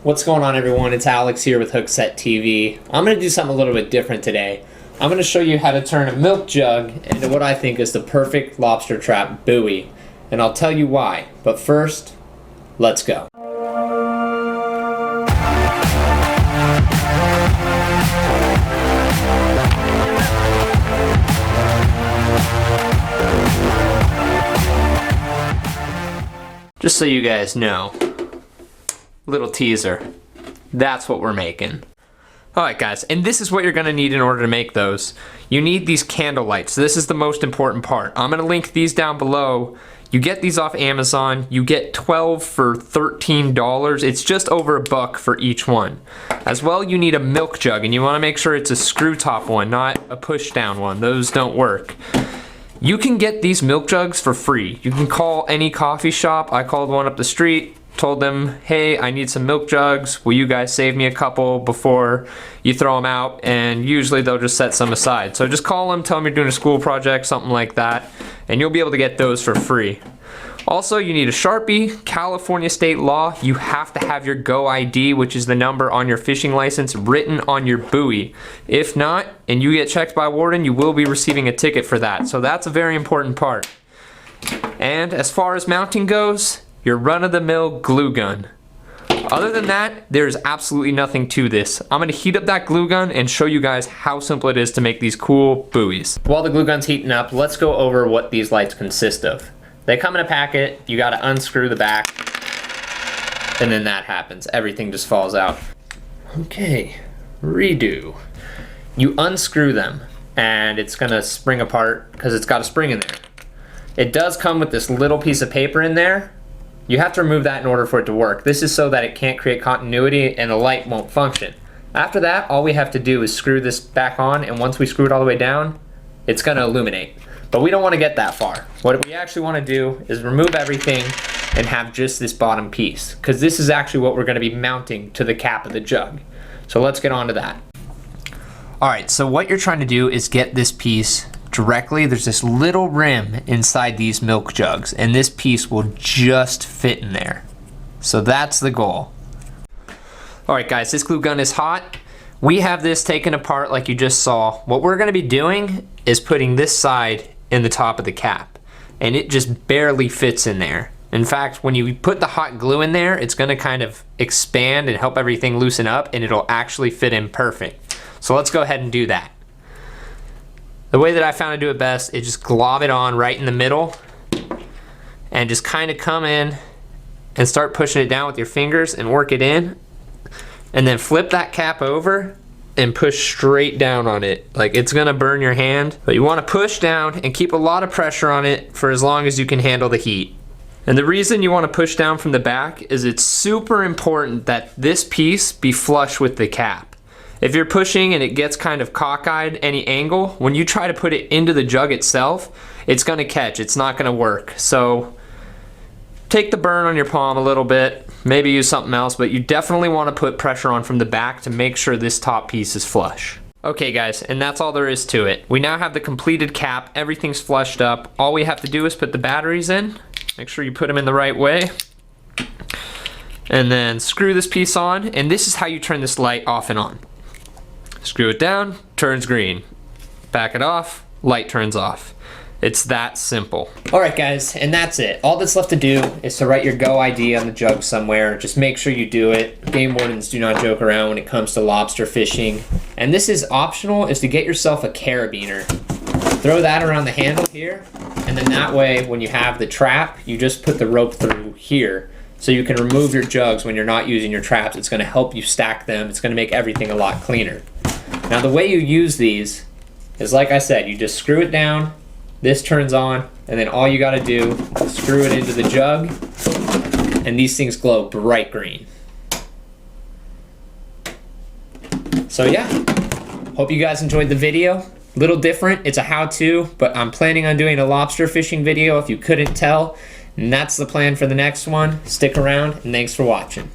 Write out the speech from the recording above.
What's going on, everyone? It's Alex here with Hookset TV. I'm going to do something a little bit different today. I'm going to show you how to turn a milk jug into what I think is the perfect lobster trap buoy. And I'll tell you why. But first, let's go. Just so you guys know, little teaser, that's what we're making. Alright guys, and this is what you're gonna need in order to make those. You need these candle lights. This is the most important part. I'm gonna link these down below. You get these off Amazon. You get 12 for $13. It's just over $1 for each one. As well, you need a milk jug, and you wanna make sure it's a screw top one, not a push down one. Those don't work. You can get these milk jugs for free. You can call any coffee shop. I called one up the street, told them, hey, I need some milk jugs. Will you guys save me a couple before you throw them out? And usually they'll just set some aside. So just call them, tell them you're doing a school project, something like that, and you'll be able to get those for free. Also, you need a Sharpie. California state law, you have to have your Go ID, which is the number on your fishing license, written on your buoy. If not, and you get checked by warden, you will be receiving a ticket for that. So that's a very important part. And as far as mounting goes, your run-of-the-mill glue gun. Other than that, there's absolutely nothing to this. I'm gonna heat up that glue gun and show you guys how simple it is to make these cool buoys. While the glue gun's heating up, let's go over what these lights consist of. They come in a packet. You gotta unscrew the back, and then that happens. Everything just falls out. Okay, redo. You unscrew them, and it's gonna spring apart because it's got a spring in there. It does come with this little piece of paper in there. You have to remove that in order for it to work. This is so that it can't create continuity and the light won't function. After that, all we have to do is screw this back on, and once we screw it all the way down, it's gonna illuminate. But we don't want to get that far. What we actually want to do is remove everything and have just this bottom piece, because this is actually what we're going to be mounting to the cap of the jug. So let's get on to that. Alright, so what you're trying to do is get this piece directly. There's this little rim inside these milk jugs, and this piece will just fit in there. So that's the goal. Alright guys, this glue gun is hot. We have this taken apart like you just saw. What we're going to be doing is putting this side in the top of the cap, and it just barely fits in there. In fact, when you put the hot glue in there, it's going to kind of expand and help everything loosen up, and it'll actually fit in perfect. So let's go ahead and do that. The way that I found to do it best is just glob it on right in the middle and just kind of come in and start pushing it down with your fingers and work it in, and then flip that cap over and push straight down on it. Like, it's gonna burn your hand, but you wanna push down and keep a lot of pressure on it for as long as you can handle the heat. And the reason you wanna push down from the back is it's super important that this piece be flush with the cap. If you're pushing and it gets kind of cockeyed any angle, when you try to put it into the jug itself, it's gonna catch, it's not gonna work. So take the burn on your palm a little bit, maybe use something else, but you definitely want to put pressure on from the back to make sure this top piece is flush. Okay guys, and that's all there is to it. We now have the completed cap, everything's flushed up. All we have to do is put the batteries in, make sure you put them in the right way, and then screw this piece on, and this is how you turn this light off and on. Screw it down, turns green. Back it off, light turns off. It's that simple. Alright guys, and that's it. All that's left to do is to write your Go ID on the jug somewhere. Just make sure you do it. Game wardens do not joke around when it comes to lobster fishing. And this is optional, is to get yourself a carabiner. Throw that around the handle here, and then that way when you have the trap, you just put the rope through here. So you can remove your jugs when you're not using your traps. It's going to help you stack them. It's going to make everything a lot cleaner. Now the way you use these is, like I said, you just screw it down, this turns on, and then all you gotta do is screw it into the jug, and these things glow bright green. So yeah, hope you guys enjoyed the video. Little different, it's a how-to, but I'm planning on doing a lobster fishing video if you couldn't tell, and that's the plan for the next one. Stick around, and thanks for watching.